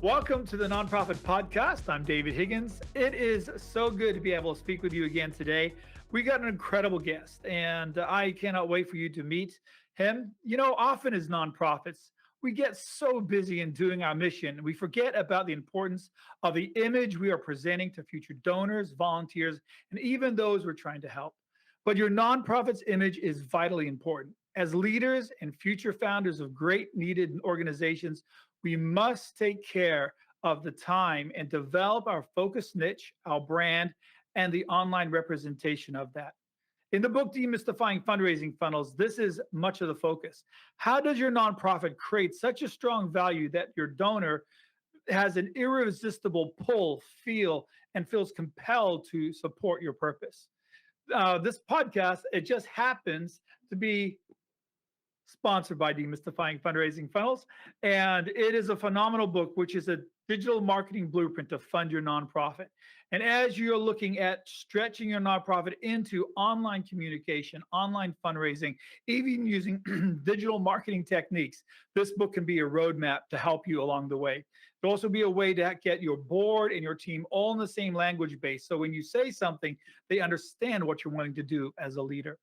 Welcome to the Nonprofit Podcast. I'm David Higgins. It is so good to be able to speak with you again today. We got an incredible guest, and I cannot wait for you to meet him. Often as nonprofits, we get so busy in doing our mission, we forget about the importance of the image we are presenting to future donors, volunteers, and even those we're trying to help. But your nonprofit's image is vitally important. As leaders and future founders of great needed organizations, we must take care of the time and develop our focus niche, our brand, and the online representation of that. In the book, Demystifying Fundraising Funnels, this is much of the focus. How does your nonprofit create such a strong value that your donor has an irresistible pull, feel, and feels compelled to support your purpose? This podcast, it just happens to be sponsored by Demystifying Fundraising Funnels. And it is a phenomenal book, which is a digital marketing blueprint to fund your nonprofit. And as you're looking at stretching your nonprofit into online communication, online fundraising, even using digital marketing techniques, this book can be a roadmap to help you along the way. It'll also be a way to get your board and your team all in the same language base. So when you say something, they understand what you're wanting to do as a leader.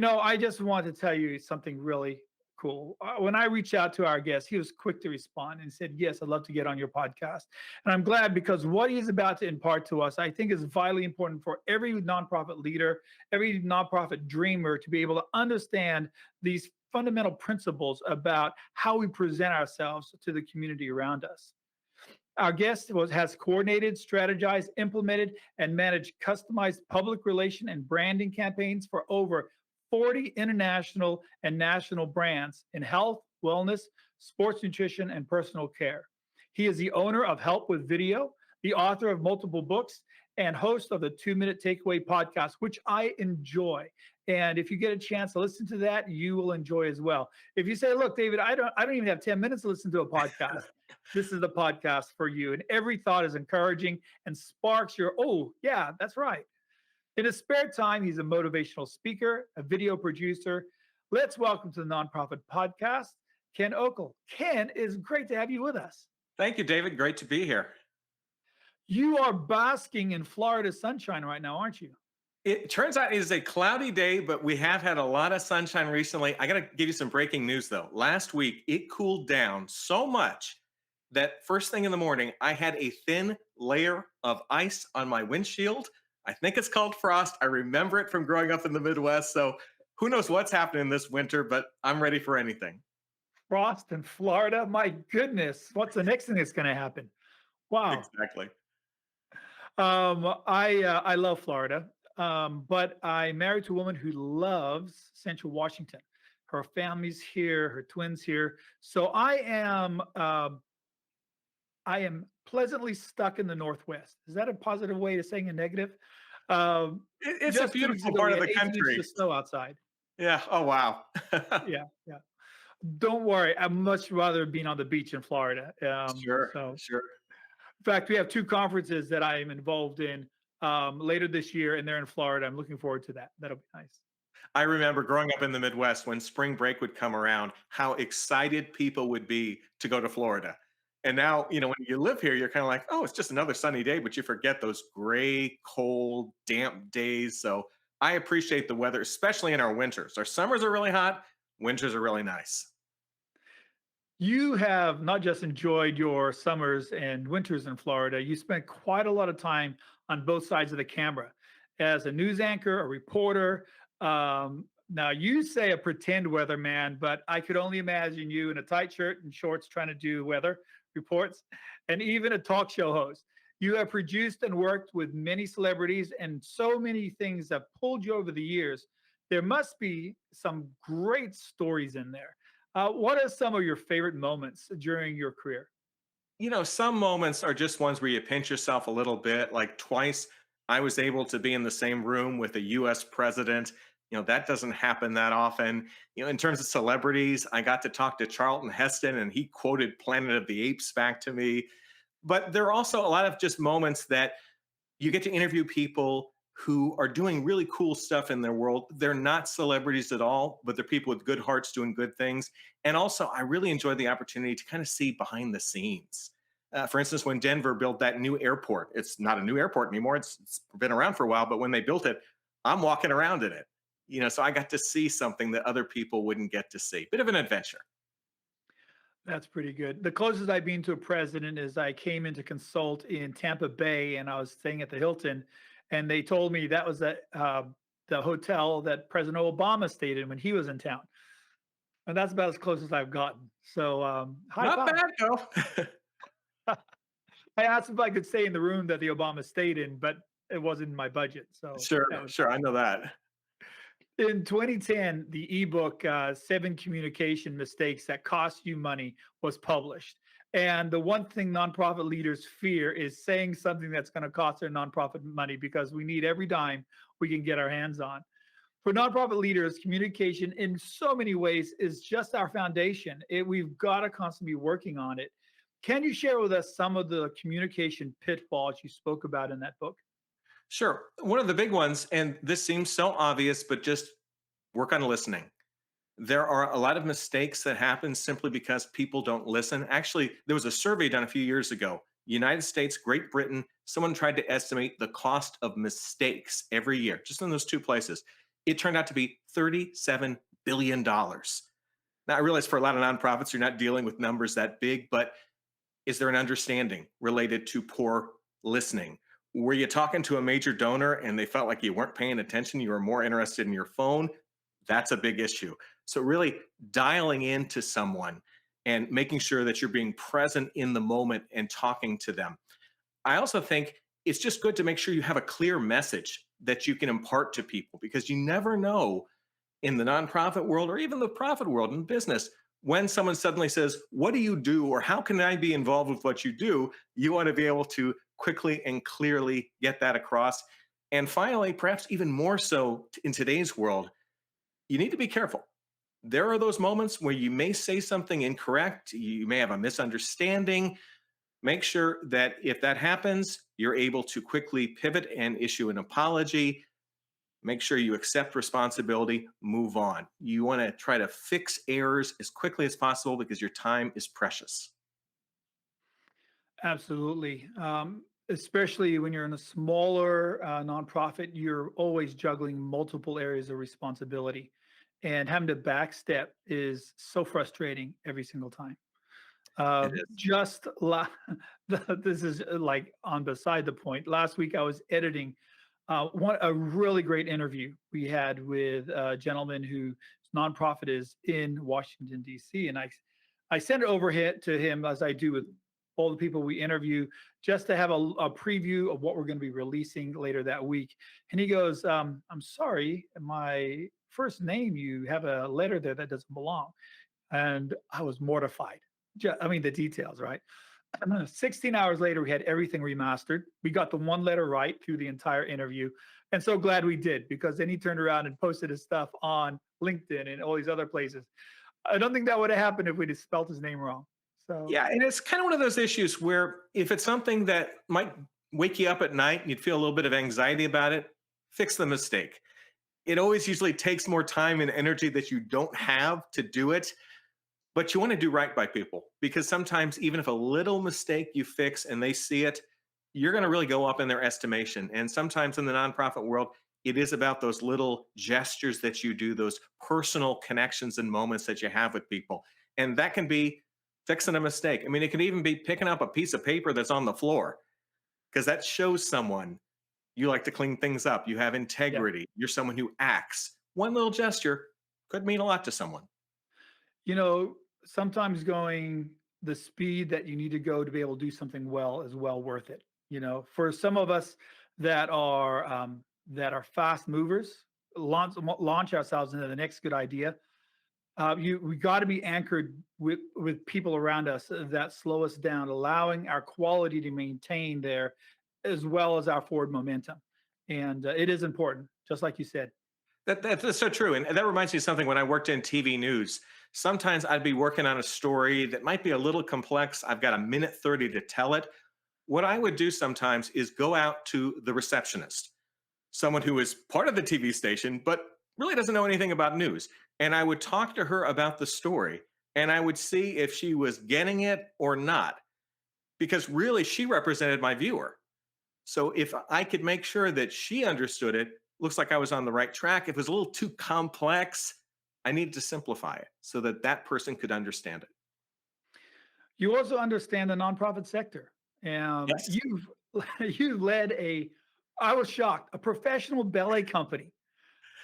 I just wanted to tell you something really cool. When I reached out to our guest, he was quick to respond and said, "Yes, I'd love to get on your podcast." And I'm glad because what he's about to impart to us, I think, is vitally important for every nonprofit leader, every nonprofit dreamer to be able to understand these fundamental principles about how we present ourselves to the community around us. Our guest has coordinated, strategized, implemented, and managed customized public relation and branding campaigns for over 40 international and national brands in health, wellness, sports nutrition, and personal care. He is the owner of Help with Video, the author of multiple books, and host of the 2 Minute Takeaway podcast, which I enjoy. And if you get a chance to listen to that, you will enjoy as well. If you say, "Look, David, I don't even have 10 minutes to listen to a podcast," this is the podcast for you. And every thought is encouraging and sparks your, "Oh, yeah, that's right." In his spare time, he's a motivational speaker, a video producer. Let's welcome to the Nonprofit Podcast, Ken Okel. Ken, it's great to have you with us. Thank you, David. Great to be here. You are basking in Florida sunshine right now, aren't you? It turns out it is a cloudy day, but we have had a lot of sunshine recently. I got to give you some breaking news, though. Last week, it cooled down so much that first thing in the morning, I had a thin layer of ice on my windshield. I think it's called frost. I remember it from growing up in the Midwest. So who knows what's happening this winter, but I'm ready for anything. Frost in Florida? My goodness. What's the next thing that's going to happen? Wow. Exactly. I love Florida, but I'm married to a woman who loves Central Washington. Her family's here, her twins here. So I am pleasantly stuck in the Northwest. Is that a positive way of saying a negative? It's a beautiful part of the country. The snow outside. Yeah. Oh, wow. Yeah. Don't worry. I'd much rather being on the beach in Florida. Sure. In fact, we have two conferences that I am involved in later this year, and they're in Florida. I'm looking forward to that. That'll be nice. I remember growing up in the Midwest when spring break would come around, how excited people would be to go to Florida. And now, when you live here, you're kind of like, oh, it's just another sunny day, but you forget those gray, cold, damp days. So I appreciate the weather, especially in our winters. Our summers are really hot. Winters are really nice. You have not just enjoyed your summers and winters in Florida, you spent quite a lot of time on both sides of the camera as a news anchor, a reporter. Now, you say a pretend weatherman, but I could only imagine you in a tight shirt and shorts trying to do weather reports, and even a talk show host. You have produced and worked with many celebrities, and so many things have pulled you over the years. There must be some great stories in there. What are some of your favorite moments during your career? Some moments are just ones where you pinch yourself a little bit. Like twice, I was able to be in the same room with a US president. That doesn't happen that often. In terms of celebrities, I got to talk to Charlton Heston and he quoted Planet of the Apes back to me. But there are also a lot of just moments that you get to interview people who are doing really cool stuff in their world. They're not celebrities at all, but they're people with good hearts doing good things. And also, I really enjoyed the opportunity to kind of see behind the scenes. For instance, when Denver built that new airport, it's not a new airport anymore. It's been around for a while, but when they built it, I'm walking around in it. So I got to see something that other people wouldn't get to see. Bit of an adventure. That's pretty good. The closest I've been to a president is I came in to consult in Tampa Bay, and I was staying at the Hilton, and they told me that was the hotel that President Obama stayed in when he was in town, and that's about as close as I've gotten. So, high Not five. bad though. I asked if I could stay in the room that the Obama stayed in, but it wasn't in my budget. So Sure, that was sure. I know that. in 2010, the ebook Seven Communication Mistakes That Cost You Money was published. And the one thing nonprofit leaders fear is saying something that's going to cost their nonprofit money because we need every dime we can get our hands on. For nonprofit leaders, communication in so many ways is just our foundation. We've got to constantly be working on it. Can you share with us some of the communication pitfalls you spoke about in that book? Sure. One of the big ones, and this seems so obvious, but just work on listening. There are a lot of mistakes that happen simply because people don't listen. Actually, there was a survey done a few years ago. United States, Great Britain, someone tried to estimate the cost of mistakes every year, just in those two places. It turned out to be $37 billion. Now, I realize for a lot of nonprofits, you're not dealing with numbers that big, but is there an understanding related to poor listening? Were you talking to a major donor and they felt like you weren't paying attention? You were more interested in your phone? That's a big issue. So, really dialing into someone and making sure that you're being present in the moment and talking to them. I also think it's just good to make sure you have a clear message that you can impart to people because you never know in the nonprofit world or even the profit world in business when someone suddenly says, "What do you do?" or "How can I be involved with what you do?" You want to be able to quickly and clearly get that across. And finally, perhaps even more so in today's world, you need to be careful. There are those moments where you may say something incorrect, you may have a misunderstanding. Make sure that if that happens, you're able to quickly pivot and issue an apology. Make sure you accept responsibility, move on. You want to try to fix errors as quickly as possible because your time is precious. Absolutely. Especially when you're in a smaller nonprofit, you're always juggling multiple areas of responsibility. And having to backstep is so frustrating every single time. It is. Just this is like on beside the point. Last week I was editing one a really great interview we had with a gentleman whose nonprofit is in Washington D.C. and I sent it over to him as I do with all the people we interview, just to have a preview of what we're going to be releasing later that week. And he goes, "I'm sorry, my first name you have a letter there that doesn't belong," and I was mortified. I mean, the details, right? 16 hours later, we had everything remastered. We got the one letter right through the entire interview. And so glad we did because then he turned around and posted his stuff on LinkedIn and all these other places. I don't think that would have happened if we'd have spelt his name wrong. So, Yeah, and it's kind of one of those issues where if it's something that might wake you up at night and you'd feel a little bit of anxiety about it, fix the mistake. It always usually takes more time and energy that you don't have to do it, but you want to do right by people because sometimes even if a little mistake you fix and they see it, you're going to really go up in their estimation. And sometimes in the nonprofit world, it is about those little gestures that you do, those personal connections and moments that you have with people. And that can be fixing a mistake. I mean, it can even be picking up a piece of paper that's on the floor because that shows someone you like to clean things up. You have yeah. integrity. You're someone who acts. One little gesture could mean a lot to someone. You know, sometimes going the speed that you need to go to be able to do something well is well worth it. You know, for some of us that are fast movers, launch ourselves into the next good idea. We got to be anchored with people around us that slow us down, allowing our quality to maintain there, as well as our forward momentum. And it is important, just like you said. That's so true. And that reminds me of something when I worked in TV news. Sometimes I'd be working on a story that might be a little complex. I've got a minute 30 to tell it. What I would do sometimes is go out to the receptionist, someone who is part of the TV station, but really doesn't know anything about news. And I would talk to her about the story and I would see if she was getting it or not. because really she represented my viewer. So if I could make sure that she understood it, looks like I was on the right track. If it was a little too complex, I needed to simplify it so that that person could understand it. You also understand the nonprofit sector. Yes. You've you led a, I was shocked, a professional ballet company.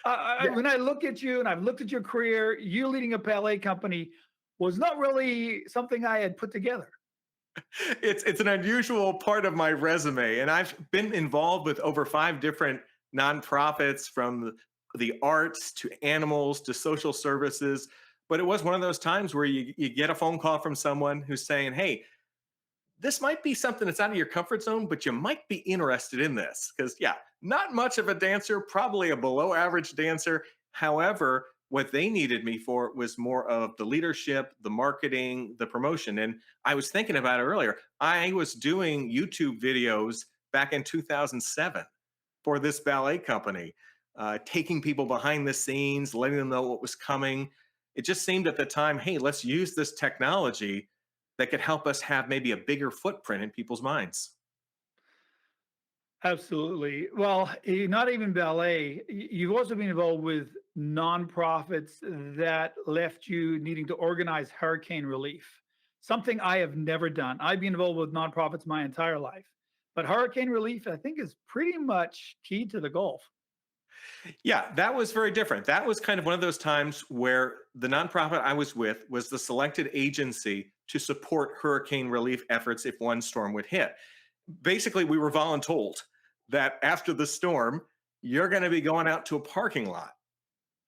Yeah. When I look at you and I've looked at your career, you leading a ballet company was not really something I had put together. It's an unusual part of my resume, and I've been involved with over 5 different nonprofits, from the arts to animals to social services. But it was one of those times where you get a phone call from someone who's saying, "Hey, this might be something that's out of your comfort zone, but you might be interested in this." Because, yeah, not much of a dancer, probably a below average dancer. However, what they needed me for was more of the leadership, the marketing, the promotion. And I was thinking about it earlier. I was doing YouTube videos back in 2007 for this ballet company, taking people behind the scenes, letting them know what was coming. It just seemed at the time, hey, let's use this technology that could help us have maybe a bigger footprint in people's minds. Absolutely. Well, not even ballet. You've also been involved with nonprofits that left you needing to organize hurricane relief, something I have never done. I've been involved with nonprofits my entire life, but hurricane relief, I think, is pretty much key to the Gulf. Yeah, that was very different. That was kind of one of those times where the nonprofit I was with was the selected agency to support hurricane relief efforts if one storm would hit. Basically, we were voluntold that after the storm, you're going to be going out to a parking lot.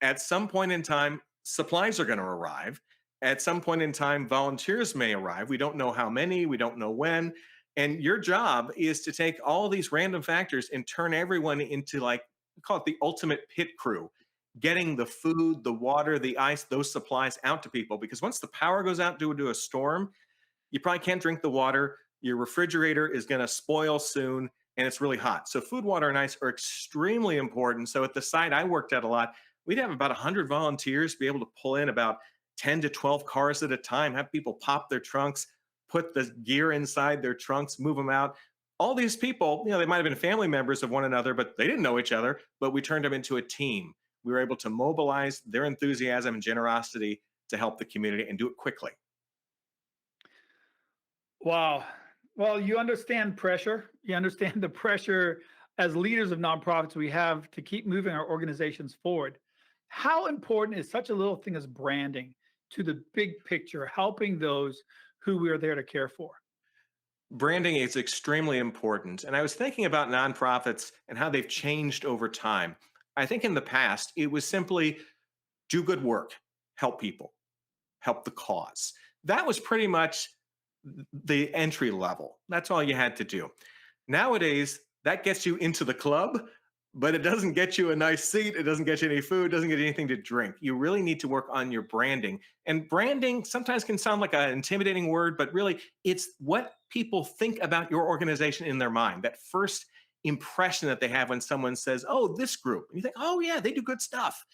At some point in time, supplies are going to arrive. At some point in time, volunteers may arrive. We don't know how many, we don't know when. And your job is to take all these random factors and turn everyone into, like, we call it the ultimate pit crew, getting the food, the water, the ice, those supplies out to people. Because once the power goes out due to a storm, you probably can't drink the water. Your refrigerator is going to spoil soon, and it's really hot. So, food, water, and ice are extremely important. So, at the site I worked at a lot, we'd have about 100 volunteers be able to pull in about 10 to 12 cars at a time, have people pop their trunks, put the gear inside their trunks, move them out. All these people, they might have been family members of one another, but they didn't know each other. But we turned them into a team. We were able to mobilize their enthusiasm and generosity to help the community and do it quickly. Wow. Well, you understand pressure. You understand the pressure as leaders of nonprofits we have to keep moving our organizations forward. How important is such a little thing as branding to the big picture, helping those who we are there to care for? Branding is extremely important. And I was thinking about nonprofits and how they've changed over time. I think in the past, it was simply do good work, help people, help the cause. That was pretty much the entry level. That's all you had to do. Nowadays, that gets you into the club, but it doesn't get you a nice seat. It doesn't get you any food. It doesn't get you anything to drink. You really need to work on your branding. And branding sometimes can sound like an intimidating word, but really it's what people think about your organization in their mind. That first impression that they have when someone says, "Oh, this group." And you think, "Oh, yeah, they do good stuff."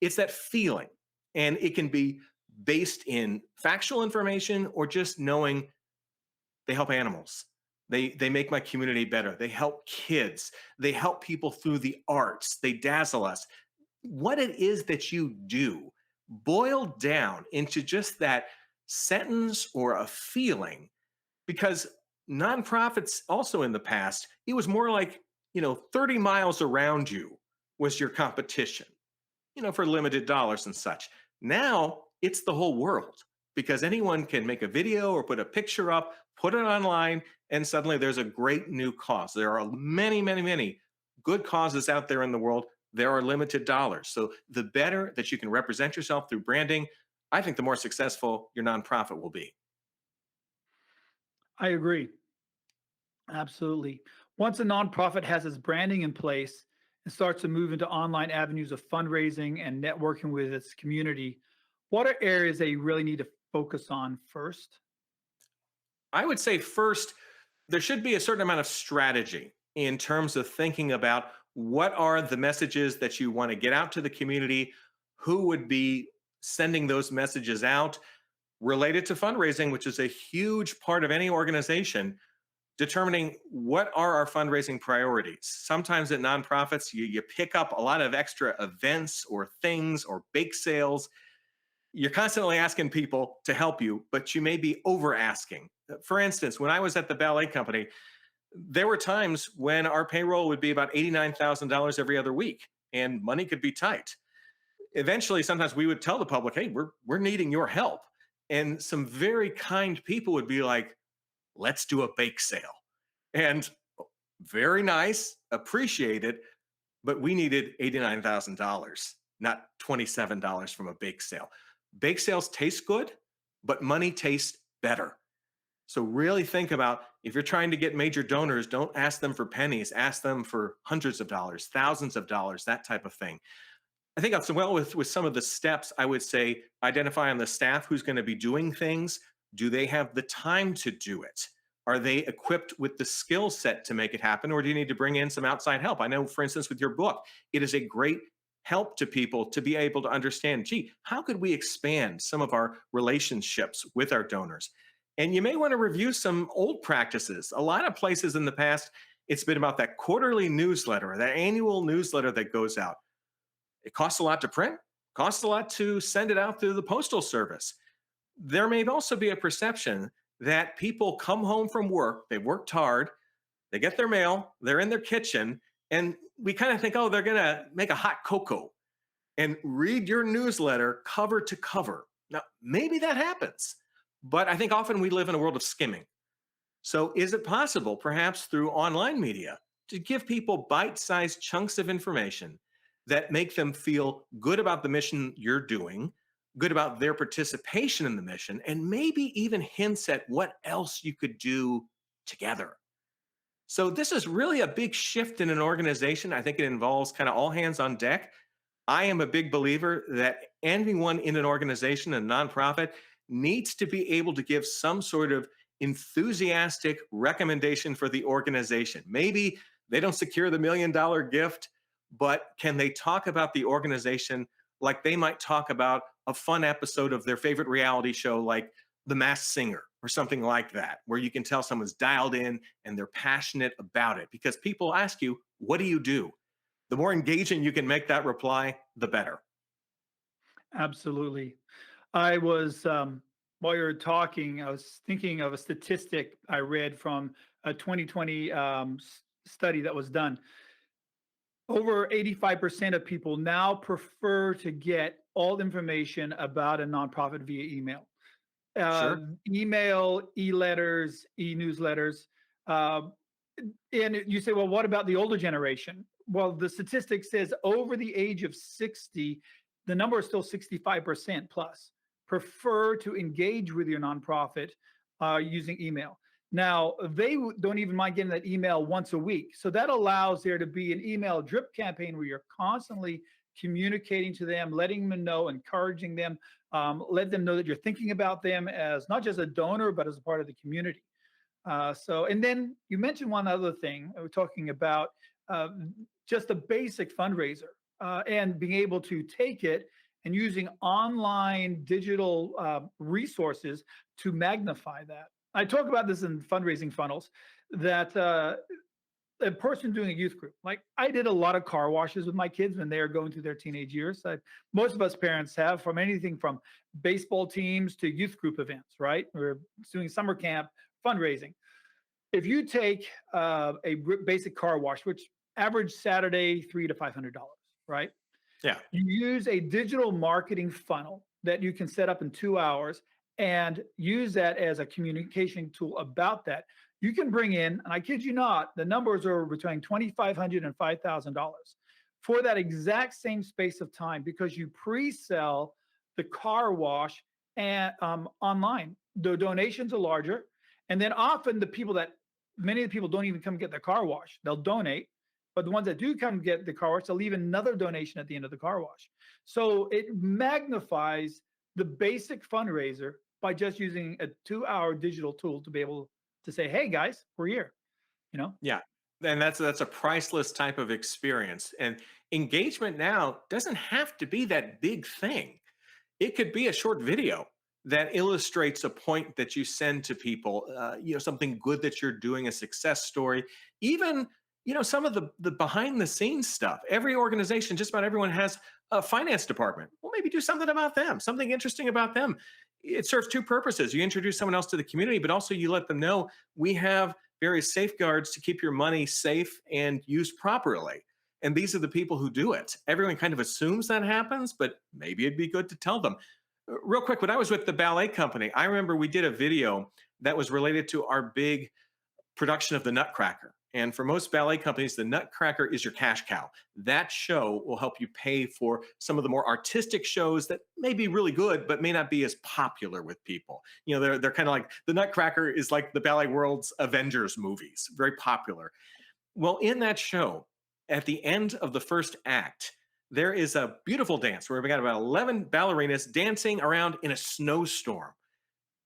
It's that feeling. And it can be based in factual information or just knowing they help animals. They make my community better. They help kids. They help people through the arts. They dazzle us. What it is that you do boiled down into just that sentence or a feeling, because nonprofits also in the past, it was more like, 30 miles around you was your competition, for limited dollars and such. Now it's the whole world, because anyone can make a video or put a picture up, put it online, and suddenly there's a great new cause. There are many, many, many good causes out there in the world. There are limited dollars. So the better that you can represent yourself through branding, I think the more successful your nonprofit will be. I agree. Absolutely. Once a nonprofit has its branding in place and starts to move into online avenues of fundraising and networking with its community, what are areas they really need to focus on first? I would say first, there should be a certain amount of strategy in terms of thinking about what are the messages that you want to get out to the community, who would be sending those messages out. related to fundraising, which is a huge part of any organization, determining what are our fundraising priorities. Sometimes at nonprofits, you pick up a lot of extra events or things or bake sales. You're constantly asking people to help you, but you may be over asking. For instance, when I was at the ballet company, there were times when our payroll would be about $89,000 every other week and money could be tight. Eventually, sometimes we would tell the public, hey, we're needing your help. And some very kind people would be like, let's do a bake sale. And very nice, appreciate it, but we needed $89,000, not $27 from a bake sale. Bake sales taste good, but money tastes better. So really think about, if you're trying to get major donors, don't ask them for pennies, ask them for hundreds of dollars, thousands of dollars, that type of thing. I think as well with some of the steps, I would say identify on the staff who's going to be doing things. Do they have the time to do it? Are they equipped with the skill set to make it happen, or do you need to bring in some outside help? I know, for instance, with your book, it is a great help to people to be able to understand, gee, how could we expand some of our relationships with our donors? And you may want to review some old practices. A lot of places in the past, it's been about that quarterly newsletter, that annual newsletter that goes out. It costs a lot to print, costs a lot to send it out through the postal service. There may also be a perception that people come home from work, they've worked hard, they get their mail, they're in their kitchen, and we kind of think, oh, they're going to make a hot cocoa and read your newsletter cover to cover. Now, maybe that happens, but I think often we live in a world of skimming. So, is it possible, perhaps through online media, to give people bite sized chunks of information that make them feel good about the mission you're doing, good about their participation in the mission, and maybe even hints at what else you could do together? So, this is really a big shift in an organization. I think it involves kind of all hands on deck. I am a big believer that anyone in an organization, a nonprofit, needs to be able to give some sort of enthusiastic recommendation for the organization. Maybe they don't secure the $1 million gift, but can they talk about the organization like they might talk about a fun episode of their favorite reality show, like The Masked Singer or something like that, where you can tell someone's dialed in and they're passionate about it? Because people ask you, what do you do? The more engaging you can make that reply, the better. Absolutely. I was, while you were talking, I was thinking of a statistic I read from a 2020 study that was done. Over 85% of people now prefer to get all information about a nonprofit via email. Uh, Sure. Email, e-letters, e-newsletters. Uh, and you say, well, what about the older generation? Well, the statistic says over the age of 60, the number is still 65% plus prefer to engage with your nonprofit using email. Now, they don't even mind getting that email once a week. So that allows there to be an email drip campaign where you're constantly communicating to them, letting them know, encouraging them, let them know that you're thinking about them as not just a donor, but as a part of the community. And then you mentioned one other thing. We're talking about uh, just a basic fundraiser and being able to take it and using online digital resources to magnify that. I talk about this in fundraising funnels that a person doing a youth group, like I did a lot of car washes with my kids when they are going through their teenage years. Most of us parents have, from anything from baseball teams to youth group events, right? We're doing summer camp, fundraising. If you take basic car wash, which average Saturday $300 to $500, right? Yeah. You use a digital marketing funnel that you can set up in 2 hours and use that as a communication tool about that. You can bring in, and I kid you not, the numbers are between $2,500 and $5,000 for that exact same space of time because you pre-sell the car wash and online. The donations are larger, and then often many of the people don't even come get their car wash. They'll donate, but the ones that do come get the car wash, they'll leave another donation at the end of the car wash. So it magnifies the basic fundraiser by just using a 2 hour digital tool to be able to say, hey guys, we're here, you know? Yeah. And that's a priceless type of experience. And engagement now doesn't have to be that big thing. It could be a short video. that illustrates a point that you send to people, something good that you're doing, a success story, even, some of the behind the scenes stuff. Every organization, just about everyone has a finance department. Well, maybe do something about them, something interesting about them. It serves two purposes. You introduce someone else to the community, but also you let them know we have various safeguards to keep your money safe and used properly. And these are the people who do it. Everyone kind of assumes that happens, but maybe it'd be good to tell them. Real quick, when I was with the ballet company, I remember we did a video that was related to our big production of the Nutcracker. And for most ballet companies, the Nutcracker is your cash cow. That show will help you pay for some of the more artistic shows that may be really good, but may not be as popular with people. They're kind of like the Nutcracker is like the ballet world's Avengers movies, very popular. Well, in that show, at the end of the first act, there is a beautiful dance where we got about 11 ballerinas dancing around in a snowstorm.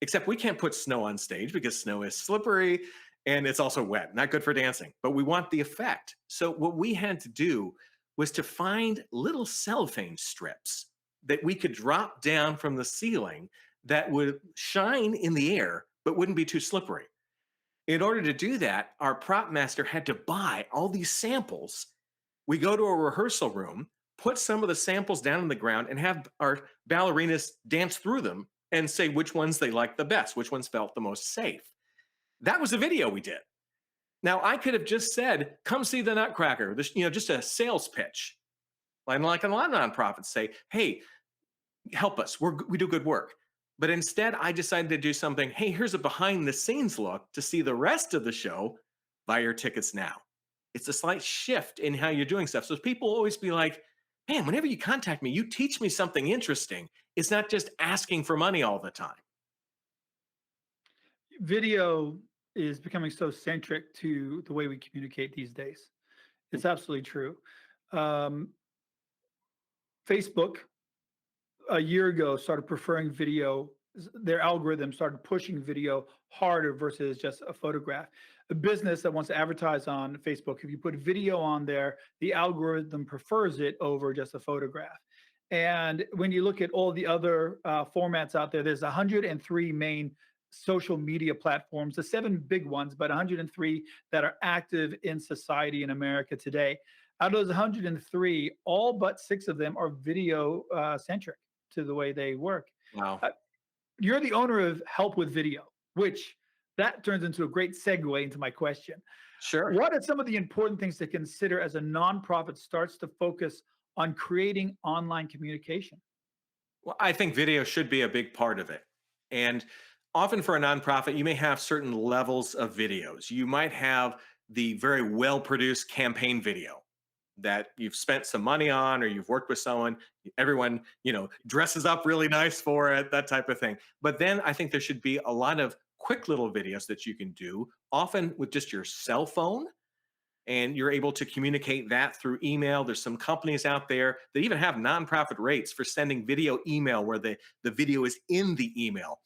Except we can't put snow on stage because snow is slippery and it's also wet, not good for dancing, but we want the effect. So, what we had to do was to find little cellophane strips that we could drop down from the ceiling that would shine in the air, but wouldn't be too slippery. In order to do that, our prop master had to buy all these samples. We go to a rehearsal room, put some of the samples down on the ground, and have our ballerinas dance through them and say which ones they liked the best, which ones felt the most safe. That was a video we did. Now, I could have just said, come see the Nutcracker, just a sales pitch. And like a lot of nonprofits say, hey, help us. We do good work. But instead, I decided to do something. Hey, here's a behind the scenes look to see the rest of the show. Buy your tickets now. It's a slight shift in how you're doing stuff. So people always be like, man, whenever you contact me, you teach me something interesting. It's not just asking for money all the time. Video is becoming so centric to the way we communicate these days. It's absolutely true. Um, Facebook a year ago started preferring video. Their algorithm started pushing video harder versus just a photograph. A business that wants to advertise on Facebook, if you put video on there, the algorithm prefers it over just a photograph. And when you look at all the other formats out there, there's 103 main social media platforms, the seven big ones, but 103 that are active in society in America today. Out of those 103, all but six of them are video centric to the way they work. Wow. You're the owner of Help with Video, which that turns into a great segue into my question. Sure. What are some of the important things to consider as a nonprofit starts to focus on creating online communication? Well, I think video should be a big part of it. And often for a nonprofit, you may have certain levels of videos. You might have the very well produced campaign video that you've spent some money on or you've worked with someone, everyone, dresses up really nice for it, that type of thing. But then I think there should be a lot of quick little videos that you can do, often with just your cell phone, and you're able to communicate that through email. There's some companies out there that even have nonprofit rates for sending video email where the video is in the email.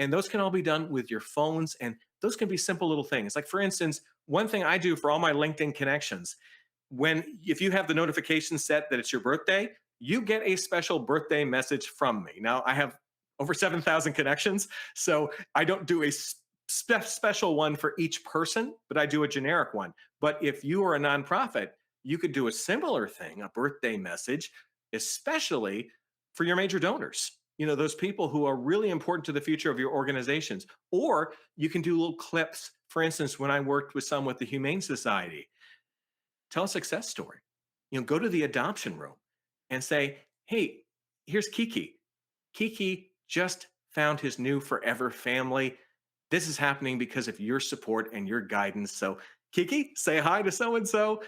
And those can all be done with your phones. And those can be simple little things. Like, for instance, one thing I do for all my LinkedIn connections, if you have the notification set that it's your birthday, you get a special birthday message from me. Now, I have over 7,000 connections, so I don't do a special one for each person, but I do a generic one. But if you are a nonprofit, you could do a similar thing, a birthday message, especially for your major donors. Those people who are really important to the future of your organizations. Or you can do little clips. For instance, when I worked with some with the Humane Society, tell a success story. Go to the adoption room and say, hey, here's Kiki. Kiki just found his new forever family. This is happening because of your support and your guidance. So, Kiki, say hi to so-and-so.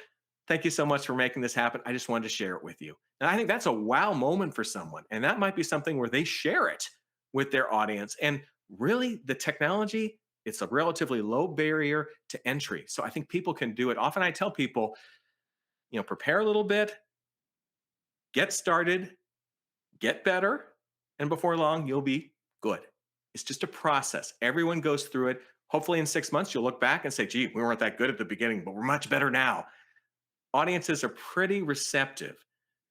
Thank you so much for making this happen. I just wanted to share it with you. And I think that's a wow moment for someone. And that might be something where they share it with their audience. And really, the technology, it's a relatively low barrier to entry. So I think people can do it. Often I tell people, prepare a little bit, get started, get better, and before long, you'll be good. It's just a process. Everyone goes through it. Hopefully in 6 months, you'll look back and say, gee, we weren't that good at the beginning, but we're much better now. Audiences are pretty receptive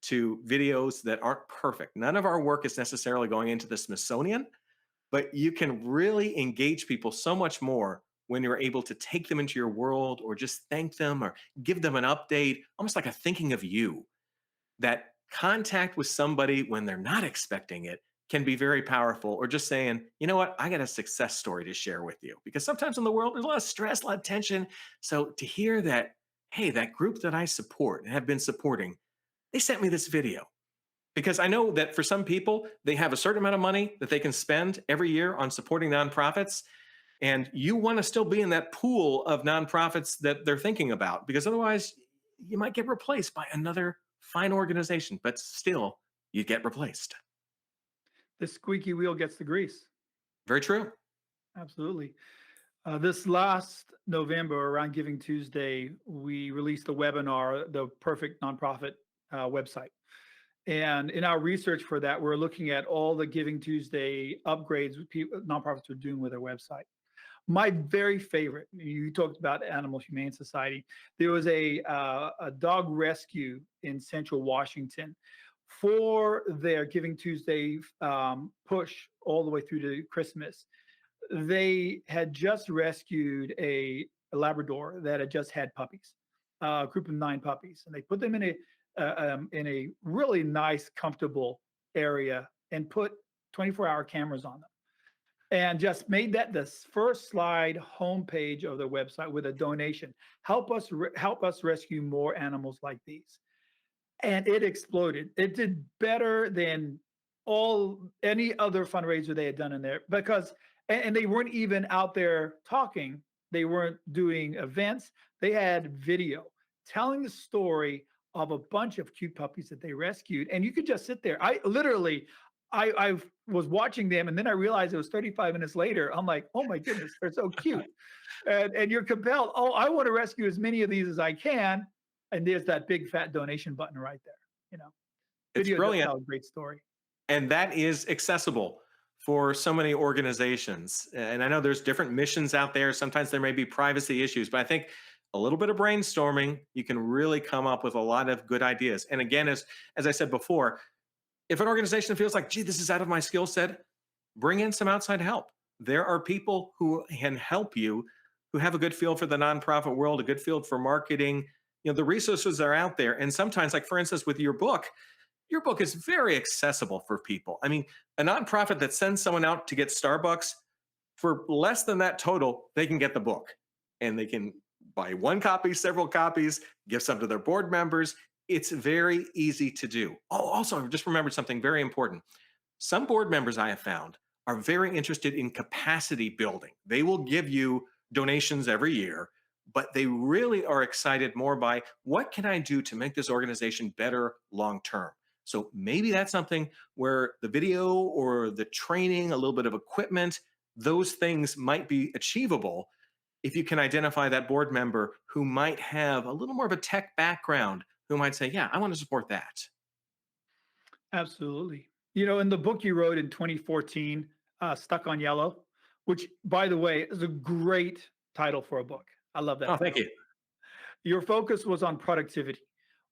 to videos that aren't perfect. None of our work is necessarily going into the Smithsonian, but you can really engage people so much more when you're able to take them into your world or just thank them or give them an update, almost like a thinking of you. That contact with somebody when they're not expecting it can be very powerful, or just saying, you know what, I got a success story to share with you. Because sometimes in the world, there's a lot of stress, a lot of tension. So to hear that, hey, that group that I support and have been supporting, they sent me this video. Because I know that for some people, they have a certain amount of money that they can spend every year on supporting nonprofits. And you want to still be in that pool of nonprofits that they're thinking about, because otherwise you might get replaced by another fine organization, but still you get replaced. The squeaky wheel gets the grease. Very true. Absolutely. This last November, around Giving Tuesday, we released a webinar, the Perfect Nonprofit website. And in our research for that, we're looking at all the Giving Tuesday upgrades nonprofits are doing with their website. My very favorite, you talked about Animal Humane Society. There was a dog rescue in Central Washington for their Giving Tuesday push all the way through to Christmas. They had just rescued Labrador that had just had puppies, a group of 9 puppies, and they put them in a really nice, comfortable area and put 24-hour cameras on them, and just made that the first slide homepage of their website with a donation. Help us rescue more animals like these. And it exploded. It did better than any other fundraiser they had done in there, because and they weren't even out there talking. They weren't doing events. They had video telling the story of a bunch of cute puppies that they rescued. And you could just sit there. I was watching them, and then I realized it was 35 minutes later. I'm like, oh my goodness, they're so cute. And you're compelled, oh, I want to rescue as many of these as I can. And there's that big fat donation button right there. You know, It's video does brilliant. tell a great story. And that is accessible for so many organizations. And I know there's different missions out there. Sometimes there may be privacy issues, but I think a little bit of brainstorming, you can really come up with a lot of good ideas. And again, as I said before, if an organization feels like, gee, this is out of my skill set, bring in some outside help. There are people who can help you, who have a good feel for the nonprofit world, a good feel for marketing. The resources are out there. And sometimes, like for instance, with your book is very accessible for people. I mean, a nonprofit that sends someone out to get Starbucks, for less than that total, they can get the book, and they can buy one copy, several copies, give some to their board members. It's very easy to do. Oh, also, I just remembered something very important. Some board members I have found are very interested in capacity building. They will give you donations every year, but they really are excited more by, what can I do to make this organization better long term? So maybe that's something where the video or the training, a little bit of equipment, those things might be achievable if you can identify that board member who might have a little more of a tech background, who might say, yeah, I want to support that. Absolutely. In the book you wrote in 2014, Stuck on Yellow, which, by the way, is a great title for a book. I love that Oh, thank title. you. Your focus was on productivity.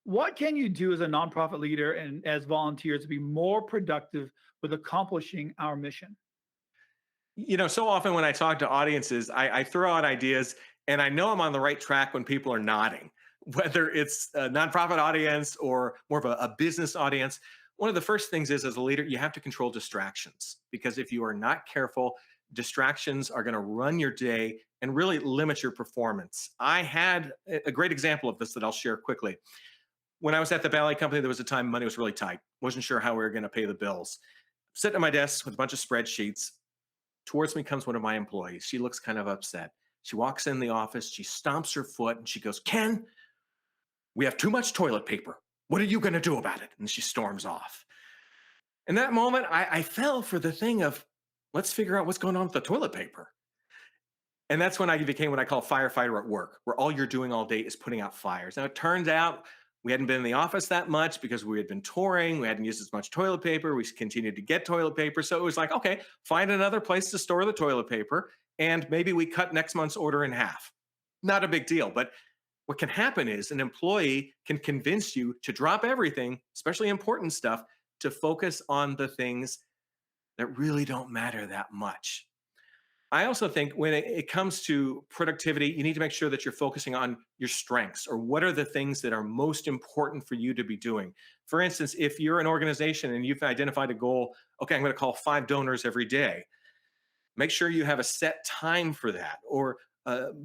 What can you do as a nonprofit leader and as volunteers to be more productive with accomplishing our mission? So often when I talk to audiences, I throw out ideas, and I know I'm on the right track when people are nodding, whether it's a nonprofit audience or more of a business audience. One of the first things is, as a leader, you have to control distractions, because if you are not careful, distractions are going to run your day and really limit your performance. I had a great example of this that I'll share quickly. When I was at the Ballet company, there was a time money was really tight. Wasn't sure how we were going to pay the bills. Sitting at my desk with a bunch of spreadsheets. Towards me comes one of my employees. She looks kind of upset. She walks in the office, she stomps her foot, and she goes, Ken, we have too much toilet paper. What are you going to do about it? And she storms off. In that moment, I fell for the thing of, let's figure out what's going on with the toilet paper. And that's when I became what I call firefighter at work, where all you're doing all day is putting out fires. Now, it turns out we hadn't been in the office that much because we had been touring. We hadn't used as much toilet paper. We continued to get toilet paper. So it was like, okay, find another place to store the toilet paper, and maybe we cut next month's order in half. Not a big deal. But what can happen is an employee can convince you to drop everything, especially important stuff, to focus on the things that really don't matter that much. I also think when it comes to productivity, you need to make sure that you're focusing on your strengths or what are the things that are most important for you to be doing. For instance, if you're an organization and you've identified a goal, okay, I'm going to call 5 donors every day, make sure you have a set time for that or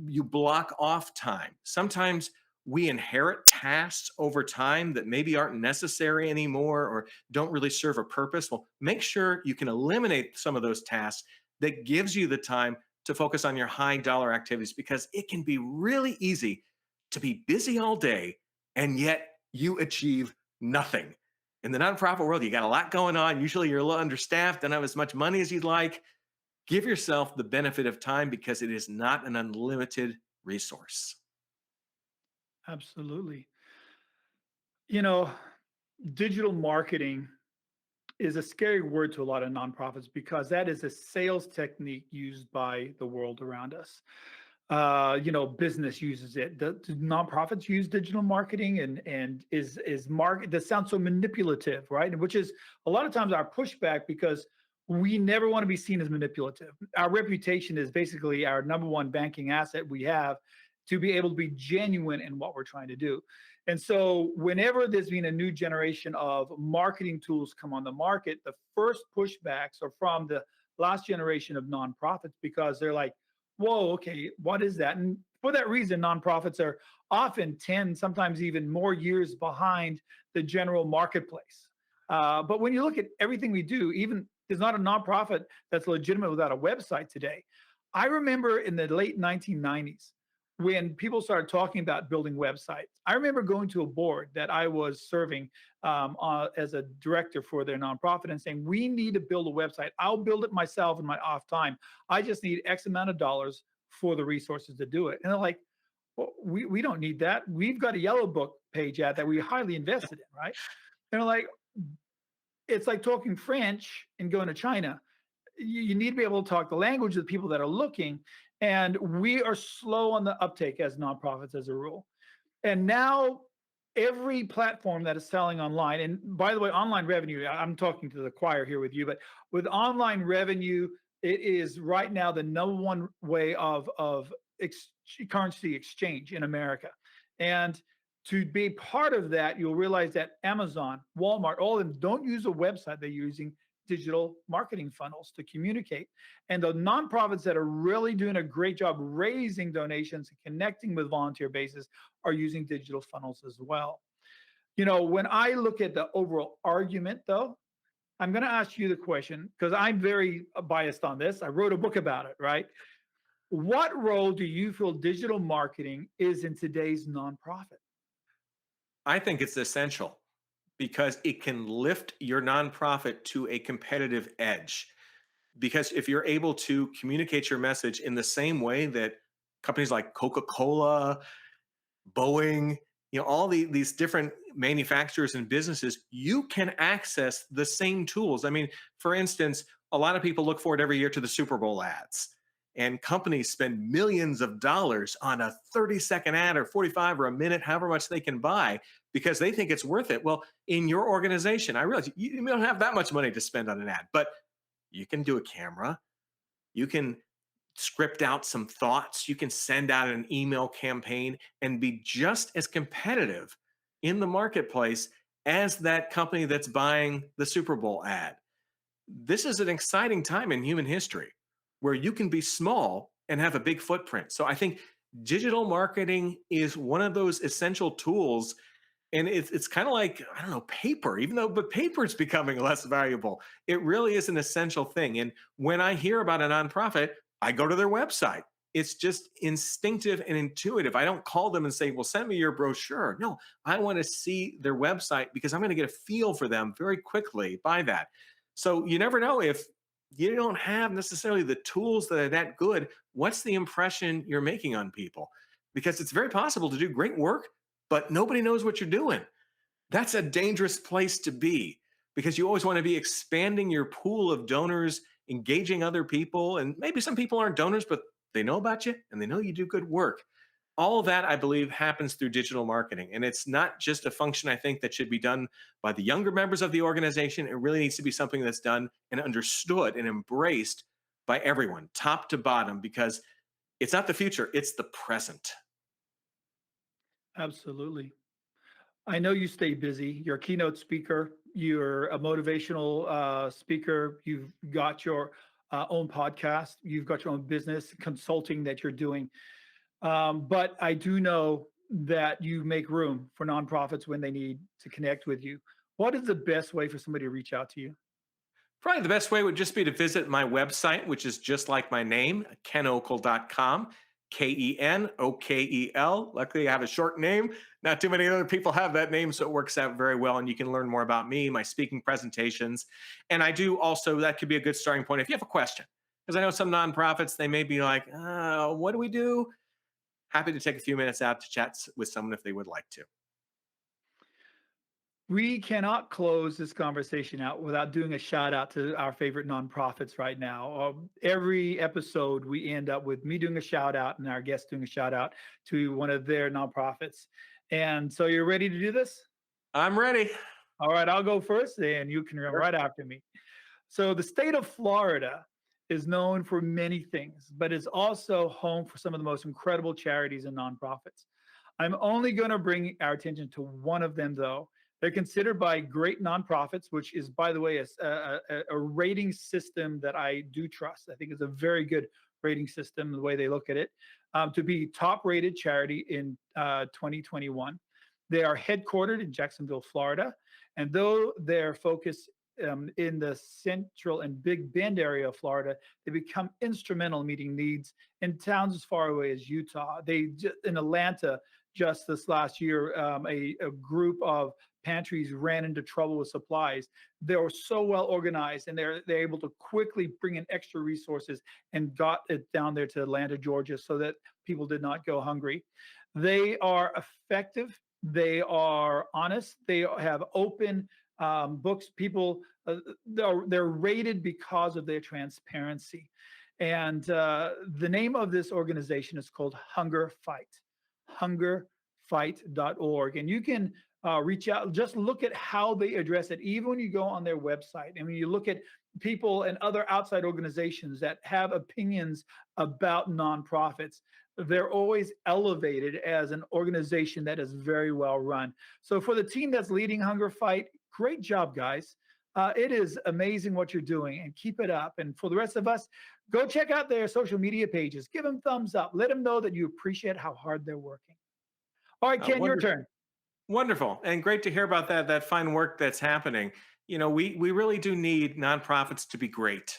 you block off time. Sometimes we inherit tasks over time that maybe aren't necessary anymore or don't really serve a purpose. Well, make sure you can eliminate some of those tasks that gives you the time to focus on your high dollar activities because it can be really easy to be busy all day and yet you achieve nothing. In the nonprofit world, you got a lot going on. Usually you're a little understaffed, don't have as much money as you'd like. Give yourself the benefit of time because it is not an unlimited resource. Absolutely. You know, digital marketing is a scary word to a lot of nonprofits because that is a sales technique used by the world around us. Business uses it. Do nonprofits use digital marketing and is market that sounds so manipulative, right? Which is a lot of times our pushback because we never want to be seen as manipulative. Our reputation is basically our number one banking asset we have to be able to be genuine in what we're trying to do. And so, whenever there's been a new generation of marketing tools come on the market, the first pushbacks are from the last generation of nonprofits because they're like, whoa, okay, what is that? And for that reason, nonprofits are often 10, sometimes even more years behind the general marketplace. But when you look at everything we do, even there's not a nonprofit that's legitimate without a website today. I remember in the late 1990s when people started talking about building websites. I remember going to a board that I was serving as a director for their nonprofit and saying, we need to build a website. I'll build it myself in my off time. I just need X amount of dollars for the resources to do it. And they're like, well, we don't need that. We've got a yellow book page ad that we highly invested in, right? And they're like, it's like talking French and going to China. You need to be able to talk the language of the people that are looking. And we are slow on the uptake as nonprofits as a rule. And now every platform that is selling online, and by the way, online revenue, I'm talking to the choir here with you, but with online revenue, it is right now the number one way of currency exchange in America. And to be part of that, you'll realize that Amazon, Walmart, all of them don't use a website. They're using digital marketing funnels to communicate. And the nonprofits that are really doing a great job raising donations and connecting with volunteer bases are using digital funnels as well. When I look at the overall argument, though, I'm going to ask you the question because I'm very biased on this. I wrote a book about it, right? What role do you feel digital marketing is in today's nonprofit? I think it's essential because it can lift your nonprofit to a competitive edge. Because if you're able to communicate your message in the same way that companies like Coca-Cola, Boeing, all these different manufacturers and businesses, you can access the same tools. I mean, for instance, a lot of people look forward every year to the Super Bowl ads, and companies spend millions of dollars on a 30-second ad or 45 or a minute, however much they can buy, because they think it's worth it. Well, in your organization, I realize you don't have that much money to spend on an ad, but you can do a camera, you can script out some thoughts, you can send out an email campaign and be just as competitive in the marketplace as that company that's buying the Super Bowl ad. This is an exciting time in human history where you can be small and have a big footprint. So I think digital marketing is one of those essential tools. And it's kind of like, I don't know, paper, but paper is becoming less valuable. It really is an essential thing. And when I hear about a nonprofit, I go to their website. It's just instinctive and intuitive. I don't call them and say, well, send me your brochure. No, I want to see their website because I'm going to get a feel for them very quickly by that. So you never know if you don't have necessarily the tools that are that good, what's the impression you're making on people? Because it's very possible to do great work, but nobody knows what you're doing. That's a dangerous place to be because you always want to be expanding your pool of donors, engaging other people. And maybe some people aren't donors, but they know about you and they know you do good work. All of that, I believe, happens through digital marketing. And it's not just a function, I think, that should be done by the younger members of the organization. It really needs to be something that's done and understood and embraced by everyone, top to bottom, because it's not the future, it's the present. Absolutely. I know you stay busy. You're a keynote speaker. You're a motivational speaker. You've got your own podcast. You've got your own business consulting that you're doing. But I do know that you make room for nonprofits when they need to connect with you. What is the best way for somebody to reach out to you? Probably the best way would just be to visit my website, which is just like my name, kenokel.com, Kenokel. Luckily, I have a short name. Not too many other people have that name, so it works out very well. And you can learn more about me, my speaking presentations. And I do also, that could be a good starting point if you have a question. Because I know some nonprofits, they may be like, what do we do? Happy to take a few minutes out to chat with someone if they would like to. We cannot close this conversation out without doing a shout out to our favorite nonprofits right now. Every episode, we end up with me doing a shout out and our guests doing a shout out to one of their nonprofits. And so you're ready to do this? I'm ready. All right, I'll go first and you can run Sure. right after me. So the state of Florida is known for many things, but it's also home for some of the most incredible charities and nonprofits. I'm only going to bring our attention to one of them, though. They're considered by great nonprofits, which is, by the way, a rating system that I do trust. I think it's a very good rating system, the way they look at it, to be top rated charity in 2021. They are headquartered in Jacksonville, Florida. And though their focus in the central and Big Bend area of Florida, they become instrumental in meeting needs in towns as far away as Utah. In Atlanta, just this last year, a group of pantries ran into trouble with supplies. They were so well organized, and they're able to quickly bring in extra resources and got it down there to Atlanta, Georgia, so that people did not go hungry. They are effective. They are honest. They have open books. People they're rated because of their transparency. And the name of this organization is called Hunger Fight. Hungerfight.org. And you can reach out, just look at how they address it, even when you go on their website. And when you look at people and other outside organizations that have opinions about nonprofits, they're always elevated as an organization that is very well run. So for the team that's leading Hunger Fight, great job, guys. It is amazing what you're doing, and keep it up. And for the rest of us, go check out their social media pages. Give them thumbs up. Let them know that you appreciate how hard they're working. All right, Ken, your Wonderful. turn. Wonderful, and great to hear about that fine work that's happening. We really do need nonprofits to be great.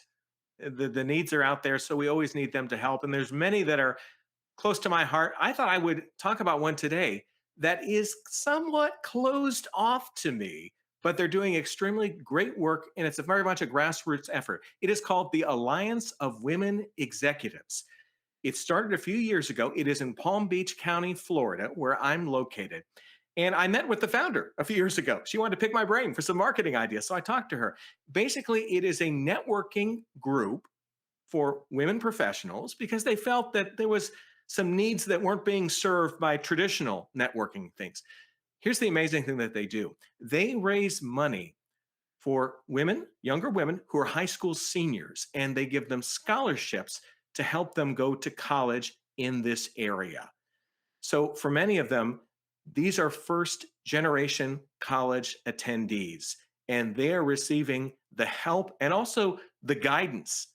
The needs are out there, so we always need them to help. And there's many that are close to my heart. I thought I would talk about one today that is somewhat closed off to me, but they're doing extremely great work, and it's very much a grassroots effort. It is called the Alliance of Women Executives. It started a few years ago. It is in Palm Beach County, Florida, where I'm located. And I met with the founder a few years ago. She wanted to pick my brain for some marketing ideas. So I talked to her. Basically, it is a networking group for women professionals because they felt that there was some needs that weren't being served by traditional networking things. Here's the amazing thing that they do. They raise money for women, younger women who are high school seniors, and they give them scholarships to help them go to college in this area. So for many of them, these are first generation college attendees, and they are receiving the help and also the guidance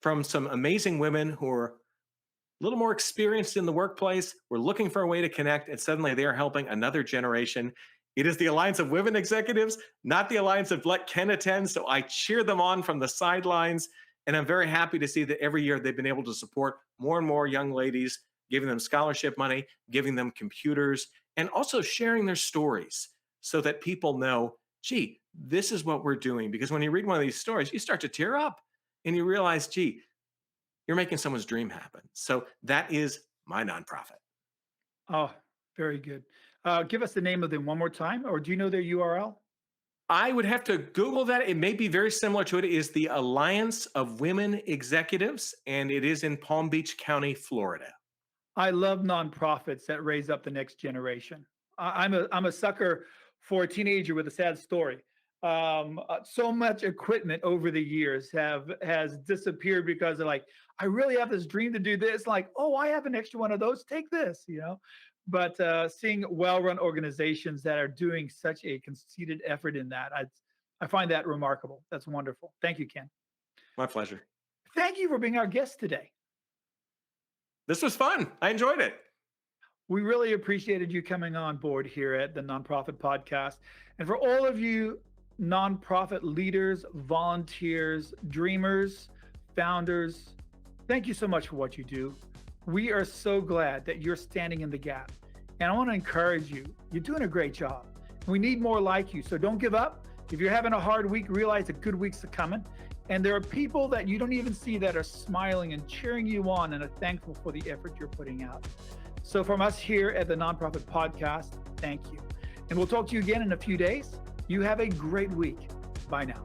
from some amazing women who are a little more experienced in the workplace. We're looking for a way to connect, and suddenly they are helping another generation. It is the Alliance of Women Executives, not the Alliance of Let Ken Attend. So I cheer them on from the sidelines. And I'm very happy to see that every year they've been able to support more and more young ladies, giving them scholarship money, giving them computers, and also sharing their stories so that people know, gee, this is what we're doing. Because when you read one of these stories, you start to tear up and you realize, gee, you're making someone's dream happen. So that is my nonprofit. Oh, very good. Give us the name of them one more time, or do you know their URL? I would have to Google that. It may be very similar to it. It is the Alliance of Women Executives, and it is in Palm Beach County, Florida. I love nonprofits that raise up the next generation. I'm a sucker for a teenager with a sad story. So much equipment over the years has disappeared because they're like, I really have this dream to do this. Like, oh, I have an extra one of those. Take this. But seeing well-run organizations that are doing such a conceited effort in that, I find that remarkable. That's wonderful. Thank you, Ken. My pleasure. Thank you for being our guest today. This was fun. I enjoyed it. We really appreciated you coming on board here at the Nonprofit Podcast. And for all of you nonprofit leaders, volunteers, dreamers, founders, thank you so much for what you do. We are so glad that you're standing in the gap. And I want to encourage you. You're doing a great job. We need more like you. So don't give up. If you're having a hard week, realize a good week's coming. And there are people that you don't even see that are smiling and cheering you on and are thankful for the effort you're putting out. So from us here at the Nonprofit Podcast, thank you. And we'll talk to you again in a few days. You have a great week. Bye now.